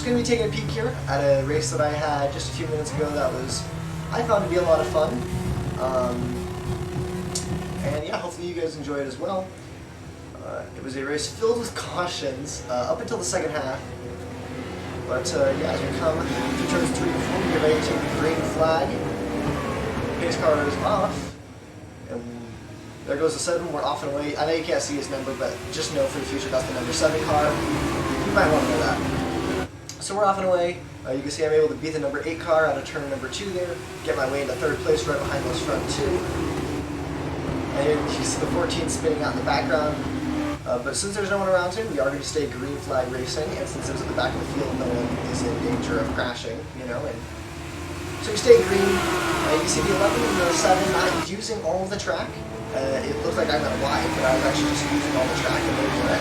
just going to be taking a peek here at a race that I had just a few minutes ago that I found to be a lot of fun. And yeah, hopefully you guys enjoy it as well. It was a race filled with cautions up until the second half. But yeah, as we come to turns 3 and 4, we get ready to take the green flag. Pace car is off. And there goes the 7, we're off and away. I know you can't see his number, but just know for the future that's the number 7 car. You might want to know that. So we're off and away. You can see I'm able to beat the number 8 car out of turn number 2 there, get my way into 3rd place right behind those front 2. And here you see the 14 spinning out in the background. But since there's no one around him, we are going to stay green flag racing, and since it was at the back of the field, no one is in danger of crashing, you know, and so we stay green. You can see the 11 and the 7 not using all of the track. It looked like I went wide, but I was actually just using all the track and moving it.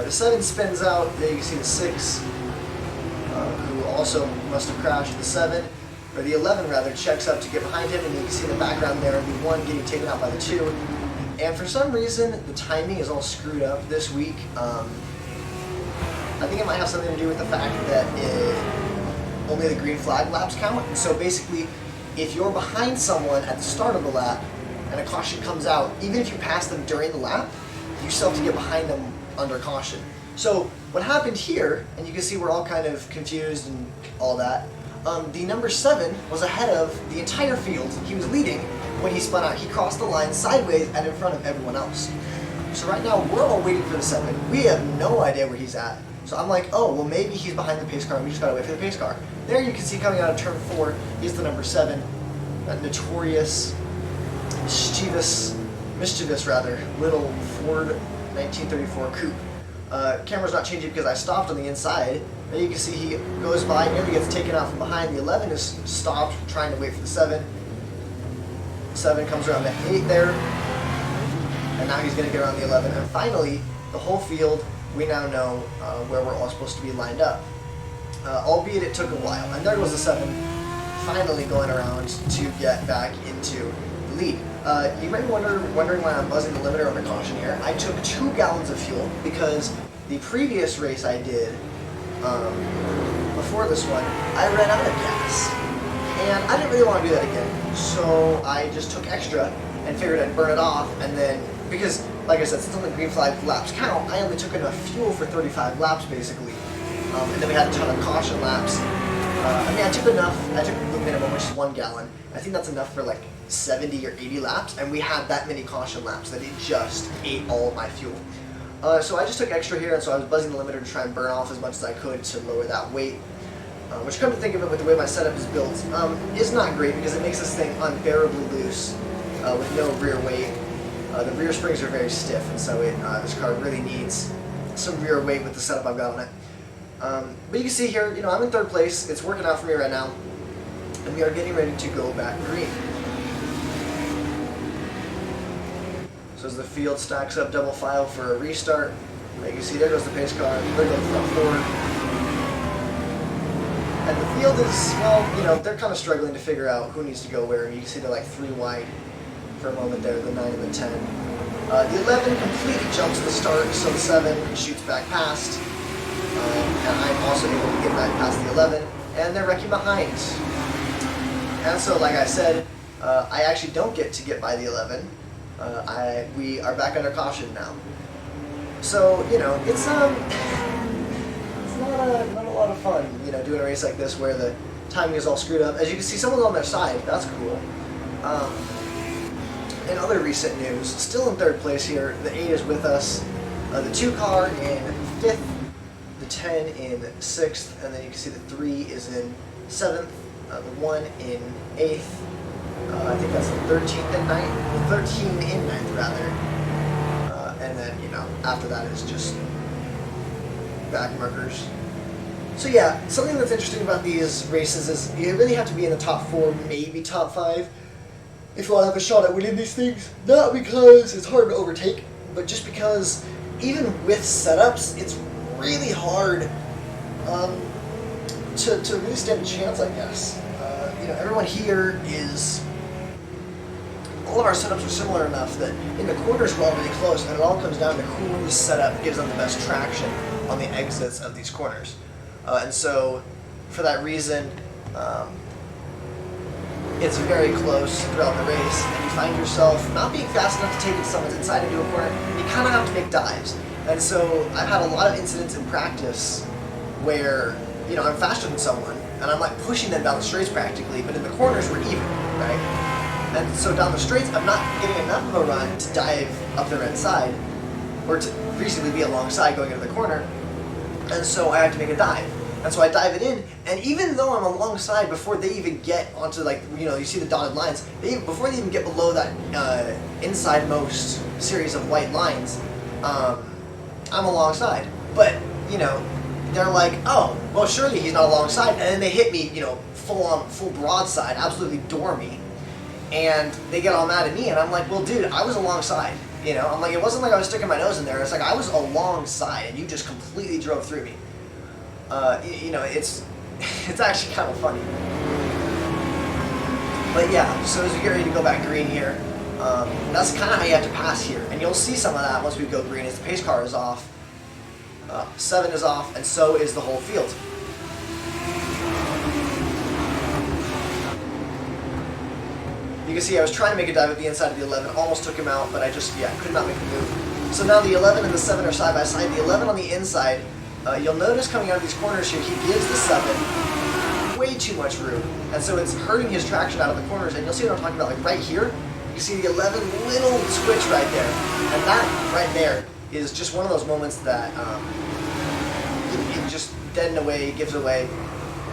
The 7 spins out, there you can see the 6, who also must have crashed. The 7, or the 11 rather, checks up to get behind him, and you can see in the background there the 1 getting taken out by the 2. And for some reason, the timing is all screwed up this week. I think it might have something to do with the fact that only the green flag laps count. So basically, if you're behind someone at the start of the lap and a caution comes out, even if you pass them during the lap, you still have to get behind them under caution. So what happened here, and you can see we're all kind of confused and all that, the number 7 was ahead of the entire field. He was leading. When he spun out, he crossed the line sideways and in front of everyone else. So right now, we're all waiting for the 7. We have no idea where he's at. So I'm like, oh, well maybe he's behind the pace car and we just gotta wait for the pace car. There you can see coming out of turn 4 is the number 7, that notorious, mischievous little Ford 1934 coupe. Camera's not changing because I stopped on the inside. There you can see he goes by, nearly gets taken out from behind. The 11 is stopped, trying to wait for the 7. 7 comes around the 8 there, and now he's going to get around the 11. And finally, the whole field, we now know where we're all supposed to be lined up. Albeit it took a while. And there goes the 7, finally going around to get back into the lead. You might be wondering why I'm buzzing the limiter on the caution here. I took 2 gallons of fuel because the previous race I did, before this one, I ran out of gas. And I didn't really want to do that again, so I just took extra and figured I'd burn it off, and then, because, like I said, since only green flag laps count, I only took enough fuel for 35 laps, basically. And then we had a ton of caution laps. I mean, I took the minimum, which is 1 gallon. I think that's enough for like 70 or 80 laps, and we had that many caution laps that it just ate all of my fuel. So I just took extra here, and so I was buzzing the limiter to try and burn off as much as I could to lower that weight. Which, come to think of it, with the way my setup is built, is not great because it makes this thing unbearably loose with no rear weight. The rear springs are very stiff, and so this car really needs some rear weight with the setup I've got on it. But you can see here, you know, I'm in 3rd place. It's working out for me right now, and we are getting ready to go back green. So as the field stacks up double file for a restart, you can see there goes the pace car, there goes the front 4. And the field is, well, you know, they're kind of struggling to figure out who needs to go where. You can see they're like 3 wide for a moment there, the 9 and the 10. The 11 completely jumps the start, so the 7 shoots back past. And I'm also able to get back past the 11, and they're wrecking behind. And so, like I said, I actually don't get to get by the 11. We are back under caution now. So, you know, it's not a lot of fun, you know, doing a race like this where the timing is all screwed up. As you can see, someone's on their side. That's cool. In other recent news, still in 3rd place here, the 8 is with us. The 2 car in 5th, the 10 in 6th, and then you can see the 3 is in 7th, the 1 in 8th. I think that's the 13th and 9th, the 13 in 9th rather. And then, you know, after that is just back markers. So yeah, something that's interesting about these races is you really have to be in the top 4, maybe top 5, if you want to have a shot at winning these things. Not because it's hard to overtake, but just because even with setups, it's really hard to really stand a chance, I guess. You know, everyone here is... All of our setups are similar enough that in the corners we're all really close, and it all comes down to whose setup gives them the best traction on the exits of these corners. And so for that reason, it's very close throughout the race, and you find yourself not being fast enough to take it to someone's inside into a corner. You kind of have to make dives. And so I've had a lot of incidents in practice where, you know, I'm faster than someone, and I'm like pushing them down the straights practically, but in the corners we're even, right? And so down the straights, I'm not getting enough of a run to dive up their inside, or to basically be alongside going into the corner, and so I have to make a dive. And so I dive it in, and even though I'm alongside before they even get onto, like, you know, you see the dotted lines, before they even get below that inside-most series of white lines, I'm alongside. But, you know, they're like, oh, well, surely he's not alongside, and then they hit me, you know, full broadside, absolutely door me, and they get all mad at me, and I'm like, well, dude, I was alongside, you know? I'm like, it wasn't like I was sticking my nose in there, it's like I was alongside, and you just completely drove through me. You know, it's actually kind of funny. But yeah, so as we get ready to go back green here, that's kind of how you have to pass here. And you'll see some of that once we go green as the pace car is off, 7 is off, and so is the whole field. You can see I was trying to make a dive at the inside of the 11, almost took him out, but I just, yeah, could not make the move. So now the 11 and the 7 are side by side. The 11 on the inside, you'll notice coming out of these corners here, he gives the 7 way too much room, and so it's hurting his traction out of the corners, and you'll see what I'm talking about, like right here, you see the 11 little switch right there, and that right there is just one of those moments that it just deadened away, gives away.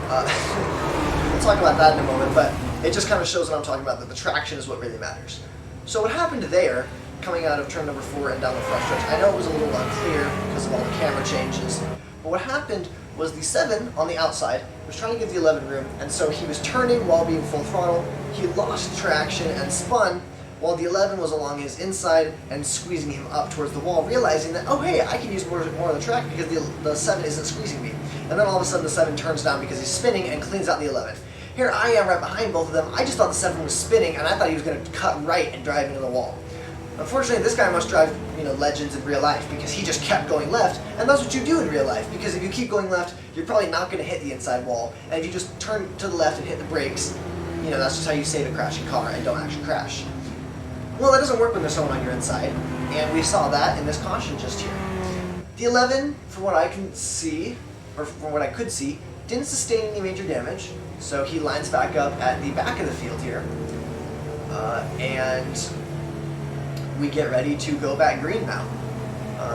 We'll talk about that in a moment, but it just kind of shows what I'm talking about, that the traction is what really matters. So what happened there, coming out of turn number 4 and down the front stretch, I know it was a little unclear because of all the camera changes, but what happened was the 7 on the outside was trying to give the 11 room, and so he was turning while being full throttle. He lost traction and spun, while the 11 was along his inside and squeezing him up towards the wall, realizing that, oh hey, I can use more of the track because the 7 isn't squeezing me. And then all of a sudden the 7 turns down because he's spinning and cleans out the 11. Here I am right behind both of them. I just thought the 7 was spinning, and I thought he was going to cut right and drive into the wall. Unfortunately, this guy must drive, you know, legends in real life, because he just kept going left, and that's what you do in real life, because if you keep going left, you're probably not going to hit the inside wall, and if you just turn to the left and hit the brakes, you know, that's just how you save a crashing car and don't actually crash. Well, that doesn't work when there's someone on your inside, and we saw that in this caution just here. The 11, from what I can see, or from what I could see, didn't sustain any major damage, so he lines back up at the back of the field here, and we get ready to go back green now.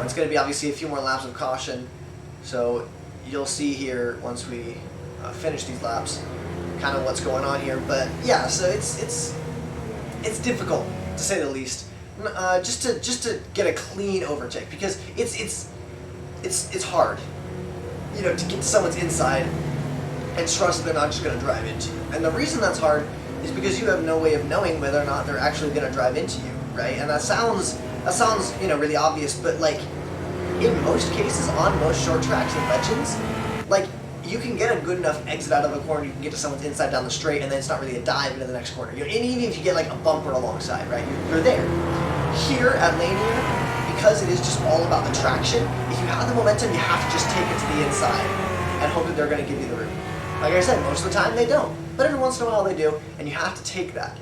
It's going to be obviously a few more laps of caution, so you'll see here once we finish these laps kind of what's going on here. But yeah, so it's difficult to say the least, just to get a clean overtake, because it's hard, you know, to get to someone's inside and trust they're not just going to drive into you. And the reason that's hard is because you have no way of knowing whether or not they're actually going to drive into you. Right? And that sounds, you know, really obvious, but like in most cases on most short tracks and legends, like you can get a good enough exit out of a corner, you can get to someone's inside down the straight, and then it's not really a dive into the next corner. You know, and even if you get like a bumper alongside, right, you're there. Here at Lanier, because it is just all about the traction, if you have the momentum, you have to just take it to the inside and hope that they're going to give you the room. Like I said, most of the time they don't, but every once in a while they do, and you have to take that.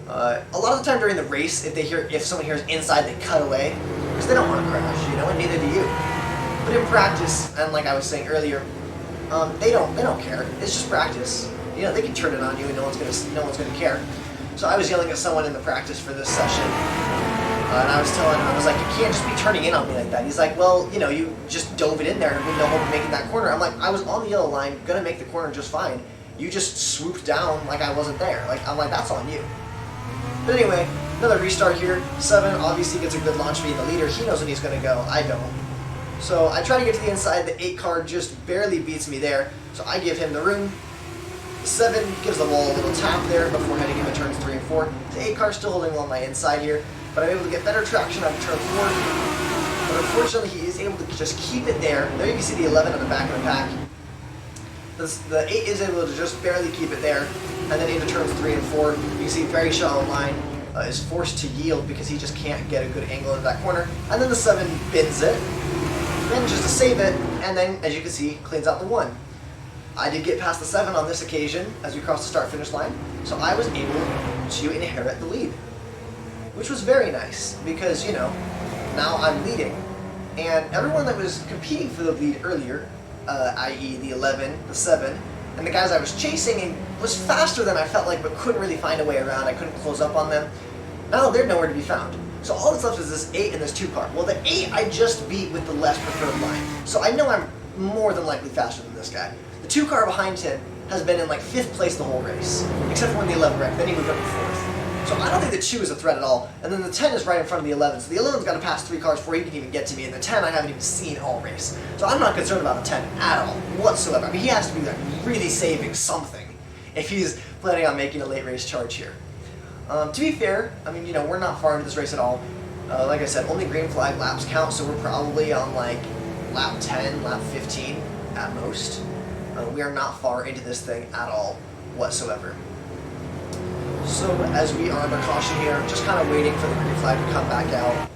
A lot of the time during the race, if someone hears inside, they cut away because they don't want to crash, you know, and neither do you. But in practice, and like I was saying earlier, they don't care. It's just practice. You know, they can turn it on you, and no one's gonna care. So I was yelling at someone in the practice for this session, and I was telling him, I was like, you can't just be turning in on me like that. He's like, well, you know, you just dove it in there with no hope of making that corner. I'm like, I was on the yellow line, gonna make the corner just fine. You just swooped down like I wasn't there. Like, I'm like, that's on you. But anyway, another restart here. 7 obviously gets a good launch being the leader. He knows when he's going to go. I don't. So I try to get to the inside. The 8 car just barely beats me there. So I give him the room. The 7 gives the wall a little tap there before heading into turns 3 and 4. The 8 car still holding well on my inside here. But I'm able to get better traction out of turn 4. But unfortunately, he is able to just keep it there. There you can see the 11 on the back of the pack. The 8 is able to just barely keep it there. And then into turns 3 and 4, you can see very shallow line is forced to yield because he just can't get a good angle into that corner. And then the 7 bins it, manages to save it, and then, as you can see, cleans out the 1. I did get past the 7 on this occasion as we crossed the start-finish line, so I was able to inherit the lead, which was very nice because, you know, now I'm leading. And everyone that was competing for the lead earlier, i.e. the 11, the 7, and the guys I was chasing and was faster than I felt like but couldn't really find a way around, I couldn't close up on them, now they're nowhere to be found. So all that's left is this 8 and this 2 car. Well, the 8 I just beat with the less preferred line, so I know I'm more than likely faster than this guy. The 2 car behind him has been in like 5th place the whole race, except for when the 11 wrecked, then he moved up to 4th. So I don't think the 2 is a threat at all, and then the 10 is right in front of the 11, so the 11's got to pass 3 cars before he can even get to me, and the 10 I haven't even seen all race. So I'm not concerned about the 10 at all, whatsoever. I mean, he has to be like really saving something if he's planning on making a late race charge here. To be fair, I mean, you know, we're not far into this race at all. Like I said, only green flag laps count, so we're probably on like lap 10, lap 15 at most. We are not far into this thing at all whatsoever. So as we are under caution here, just kind of waiting for the green flag to come back out.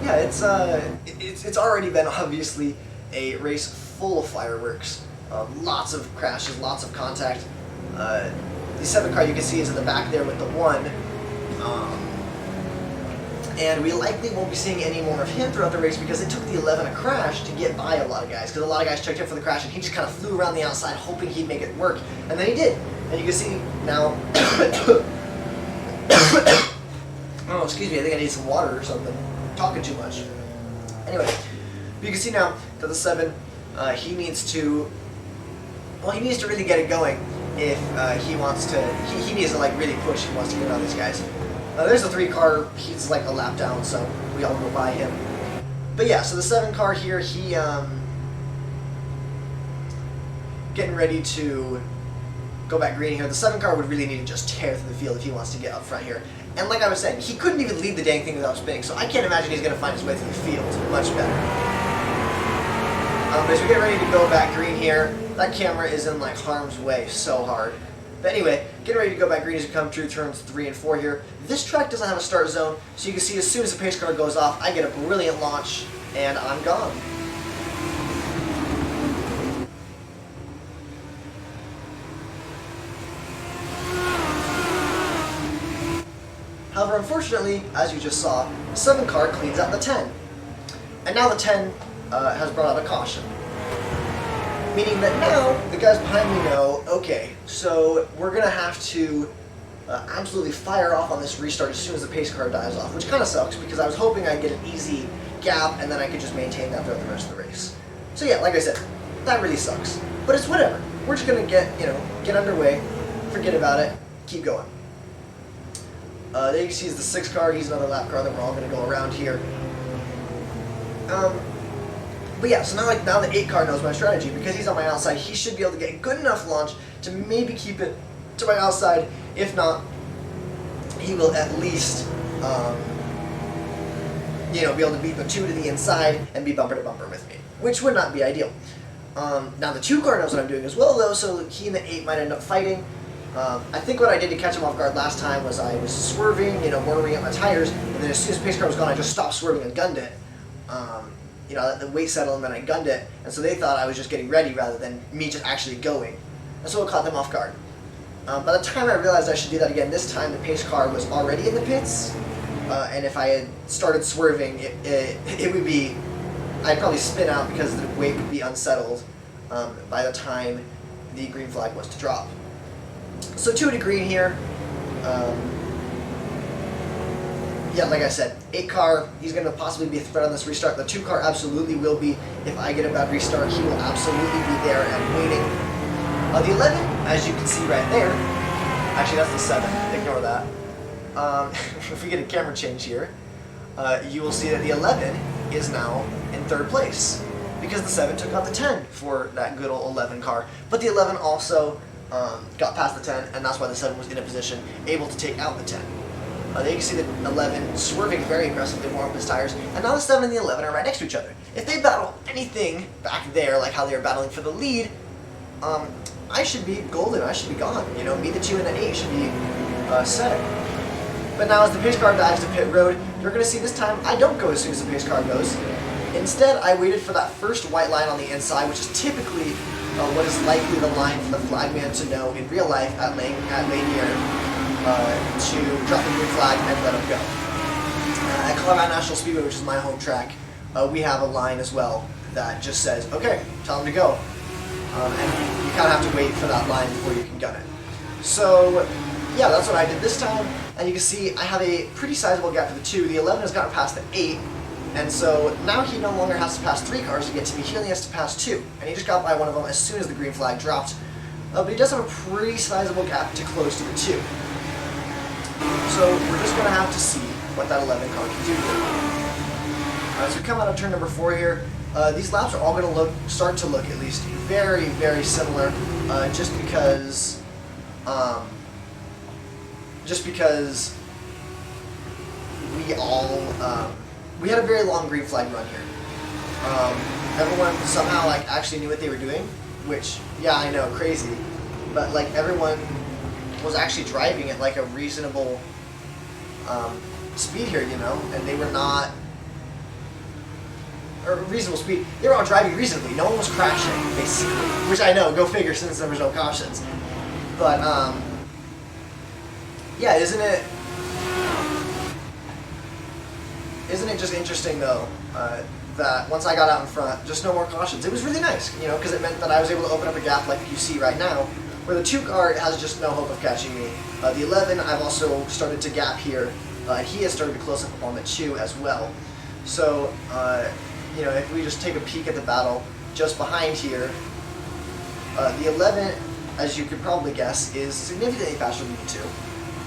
Yeah, it's already been obviously a race full of fireworks, lots of crashes, lots of contact. The 7 car you can see is in the back there with the 1. And we likely won't be seeing any more of him throughout the race because it took the 11 a crash to get by a lot of guys. Because a lot of guys checked him for the crash and he just kind of flew around the outside hoping he'd make it work. And then he did. And you can see now... oh, excuse me, I think I need some water or something. I'm talking too much. Anyway, you can see now that the 7, he needs to... Well, he needs to really get it going if he wants to... He needs to like really push if he wants to get around these guys. There's a 3 car, he's like a lap down, so we all go by him. But yeah, so the 7 car here, he, getting ready to go back green here. The 7 car would really need to just tear through the field if he wants to get up front here. And like I was saying, he couldn't even lead the dang thing without spinning, so I can't imagine he's going to find his way through the field much better. But as we get ready to go back green here, that camera is in like harm's way so hard. But anyway, getting ready to go back green as we come through turns 3 and 4 here. This track doesn't have a start zone, so you can see as soon as the pace car goes off, I get a brilliant launch, and I'm gone. However, unfortunately, as you just saw, the 7 car cleans out the 10. And now the 10 has brought out a caution. Meaning that now, the guys behind me know, okay, so we're going to have to absolutely fire off on this restart as soon as the pace car dies off, which kind of sucks because I was hoping I'd get an easy gap and then I could just maintain that throughout the rest of the race. So yeah, like I said, that really sucks. But it's whatever. We're just going to get underway, forget about it, keep going. There you can see is the 6 car, he's another lap car that we're all going to go around here. But yeah, so now the 8 car knows my strategy. Because he's on my outside, he should be able to get a good enough launch to maybe keep it to my outside. If not, he will at least, be able to beat the 2 to the inside and be bumper to bumper with me, which would not be ideal. Now the 2 car knows what I'm doing as well, though, so he and the 8 might end up fighting. I think what I did to catch him off guard last time was I was swerving, warming up my tires, and then as soon as the pace car was gone, I just stopped swerving and gunned it. The weight settled and then I gunned it, and so they thought I was just getting ready rather than me just actually going. And so it caught them off guard. By the time I realized I should do that again, this time the pace car was already in the pits, and if I had started swerving, it would be, I'd probably spin out because the weight would be unsettled by the time the green flag was to drop. So 2 to green here. Yeah, like I said, 8 car, he's going to possibly be a threat on this restart. The 2 car absolutely will be. If I get a bad restart, he will absolutely be there and waiting. The 11, as you can see right there, actually that's the 7, ignore that. If we get a camera change here, you will see that the 11 is now in 3rd place because the 7 took out the 10 for that good old 11 car. But the 11 also got past the 10, and that's why the 7 was in a position able to take out the 10. There you can see the 11 swerving very aggressively, warm up his tires, and now the 7 and the 11 are right next to each other. If they battle anything back there, like how they were battling for the lead, I should be golden, I should be gone. Me, the 2, and the 8 should be set. But now as the pace car dives to pit road, you're going to see this time I don't go as soon as the pace car goes. Instead, I waited for that first white line on the inside, which is typically what is likely the line for the flagman to know in real life at Lanier to drop the green flag and let him go. At Colorado National Speedway, which is my home track, we have a line as well that just says, okay, tell him to go. And you kind of have to wait for that line before you can gun it. So, yeah, that's what I did this time. And you can see I have a pretty sizable gap to the 2. The 11 has gotten past the 8. And so now he no longer has to pass 3 cars to get to me. He only has to pass 2. And he just got by one of them as soon as the green flag dropped. But he does have a pretty sizable gap to close to the 2. So we're just going to have to see what that 11 car can do here. As we come out of turn number 4 here, these laps are all going to start to look at least very, very similar, just because we all we had a very long green flag run here. Everyone somehow like actually knew what they were doing, which, yeah, I know, crazy, but like everyone was actually driving at like a reasonable speed here, you know, and they were not, or reasonable speed. They were all driving reasonably. No one was crashing, basically, which I know, go figure, since there was no cautions. But yeah, isn't it just interesting though that once I got out in front, just no more cautions. It was really nice, you know, because it meant that I was able to open up a gap like you see right now, where the 2 car has just no hope of catching me. The 11, I've also started to gap here, and he has started to close up on the 2 as well. So, you know, if we just take a peek at the battle just behind here, the 11, as you could probably guess, is significantly faster than the 2.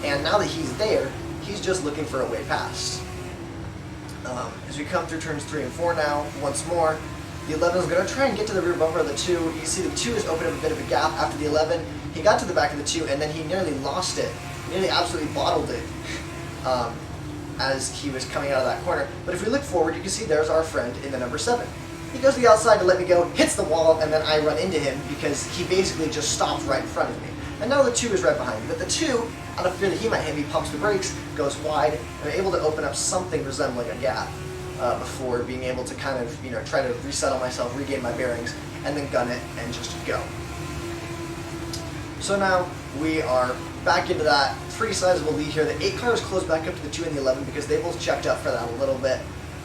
And now that he's there, he's just looking for a way past. As we come through turns 3 and 4 now, once more, the 11 is going to try and get to the rear bumper of the 2. You can see the 2 has opened up a bit of a gap after the 11. He got to the back of the 2, and then he nearly lost it. Nearly absolutely bottled it as he was coming out of that corner. But if we look forward, you can see there's our friend in the number 7. He goes to the outside to let me go, hits the wall, and then I run into him because he basically just stopped right in front of me. And now the 2 is right behind me. But the 2, out of fear that he might hit me, pumps the brakes, goes wide, and I'm able to open up something resembling a gap before being able to kind of, you know, try to resettle myself, regain my bearings, and then gun it and just go. So now we are back into that pretty sizable lead here. The 8 car is close back up to the 2 and the 11 because they both checked up for that a little bit,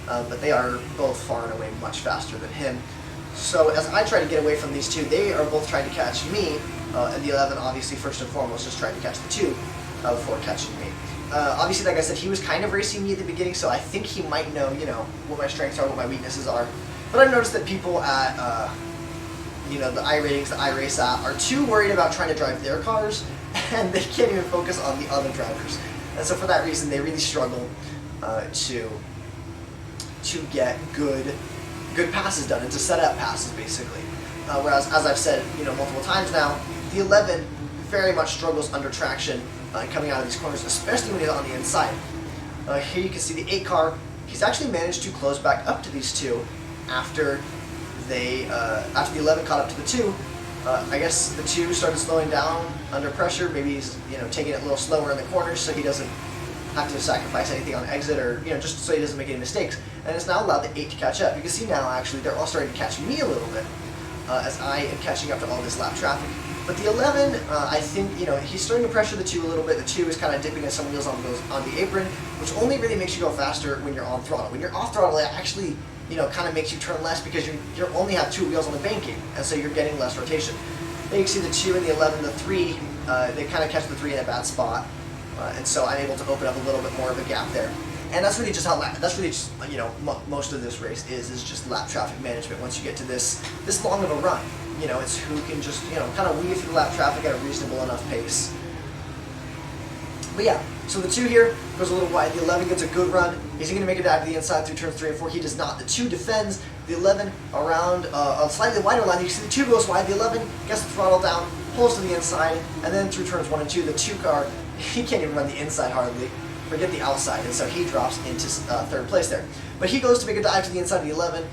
but they are both far and away much faster than him. So as I try to get away from these 2, they are both trying to catch me, and the 11 obviously first and foremost just trying to catch the 2 before catching me. Obviously, like I said, he was kind of racing me at the beginning, so I think he might know, you know, what my strengths are, what my weaknesses are. But I've noticed that people at, you know, the iRatings, the iRace app, are too worried about trying to drive their cars, and they can't even focus on the other drivers. And so for that reason, they really struggle to get good passes done, and to set up passes, basically. Whereas, as I've said, you know, multiple times now, the 11 very much struggles under traction coming out of these corners, especially when he's on the inside. Here you can see the 8 car. He's actually managed to close back up to these 2 after the 11 caught up to the 2. I guess the 2 started slowing down under pressure. Maybe he's, you know, taking it a little slower in the corners so he doesn't have to sacrifice anything on exit, or, you know, just so he doesn't make any mistakes. And it's now allowed the 8 to catch up. You can see now, actually, they're all starting to catch me a little bit as I am catching up to all this lap traffic. But the 11, I think, you know, he's starting to pressure the 2 a little bit. The 2 is kind of dipping at some wheels on the apron, which only really makes you go faster when you're on throttle. When you're off throttle, it actually, you know, kind of makes you turn less because you only have 2 wheels on the banking, and so you're getting less rotation. Then you can see the 2 and the 11, the 3, they kind of catch the 3 in a bad spot, and so I'm able to open up a little bit more of a gap there. And that's really just how you know, most of this race is just lap traffic management. Once you get to this long of a run, you know, it's who can just, you know, kind of weave through lap traffic at a reasonable enough pace. But yeah, so the 2 here goes a little wide. The 11 gets a good run. Is he going to make it back to the inside through turns 3 and 4? He does not. The 2 defends. The 11 around a slightly wider line. You can see the 2 goes wide. The 11 gets the throttle down, pulls to the inside, and then through turns 1 and 2, the 2 car, he can't even run the inside hardly. Forget the outside, and so he drops into 3rd place there. But he goes to make a dive to the inside of the 11.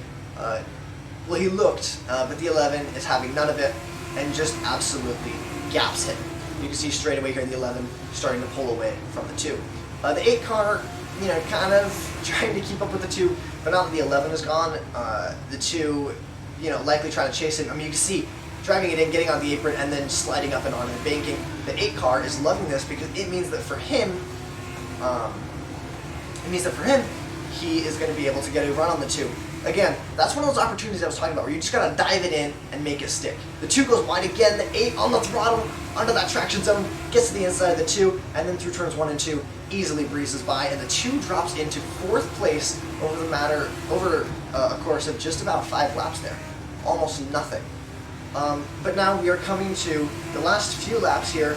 Well, he looked, but the 11 is having none of it and just absolutely gaps him. You can see straight away here the 11 starting to pull away from the 2. The 8 car kind of trying to keep up with the 2, but now that the 11 is gone, the 2, likely trying to chase him. I mean, you can see driving it in, getting on the apron, and then sliding up and on and banking. The 8 car is loving this because it means that for him, he is going to be able to get a run on the 2. Again, that's one of those opportunities I was talking about where you just gotta dive it in and make it stick. The 2 goes wide again, the 8 on the throttle, under that traction zone, gets to the inside of the 2, and then through turns 1 and 2, easily breezes by, and the 2 drops into 4th place over a course of just about 5 laps there. Almost nothing. But now we are coming to the last few laps here,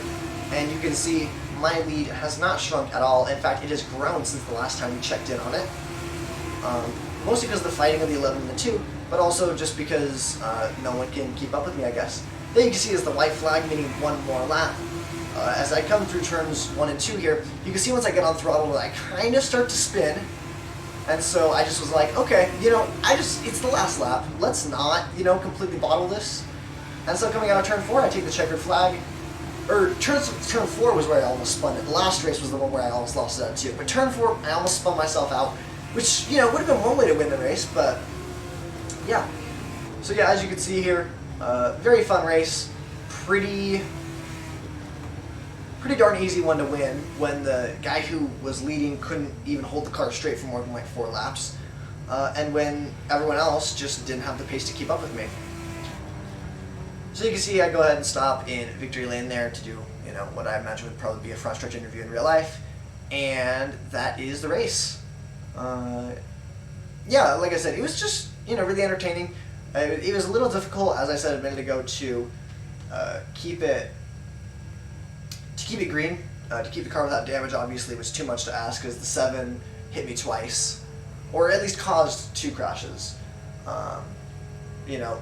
and you can see my lead has not shrunk at all. In fact, it has grown since the last time we checked in on it. Mostly because of the fighting of the 11 and the 2, but also just because no one can keep up with me, I guess. There you can see is the white flag, meaning 1 more lap. As I come through turns 1 and 2 here, you can see once I get on throttle that I kind of start to spin. And so I just was like, okay, it's the last lap. Let's not, completely bottle this. And so coming out of turn 4, I take the checkered flag. Turn 4 was where I almost spun it. The last race was the one where I almost lost it out too. But turn 4, I almost spun myself out, which, would have been one way to win the race, but yeah. So yeah, as you can see here, very fun race. Pretty darn easy one to win when the guy who was leading couldn't even hold the car straight for more than like 4 laps. And when everyone else just didn't have the pace to keep up with me. So you can see I go ahead and stop in victory lane there to do, what I imagine would probably be a front stretch interview in real life. And that is the race. Yeah, like I said, it was just, really entertaining. It was a little difficult, as I said a minute ago, to keep it green, to keep the car without damage. Obviously, was too much to ask because the 7 hit me twice, or at least caused 2 crashes.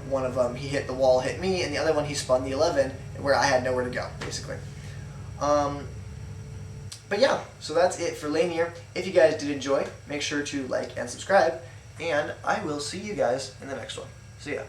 One of them he hit the wall, hit me, and the other one he spun the 11 where I had nowhere to go, basically. But yeah, so that's it for Lanier. If you guys did enjoy, make sure to like and subscribe, and I will see you guys in the next one. See ya.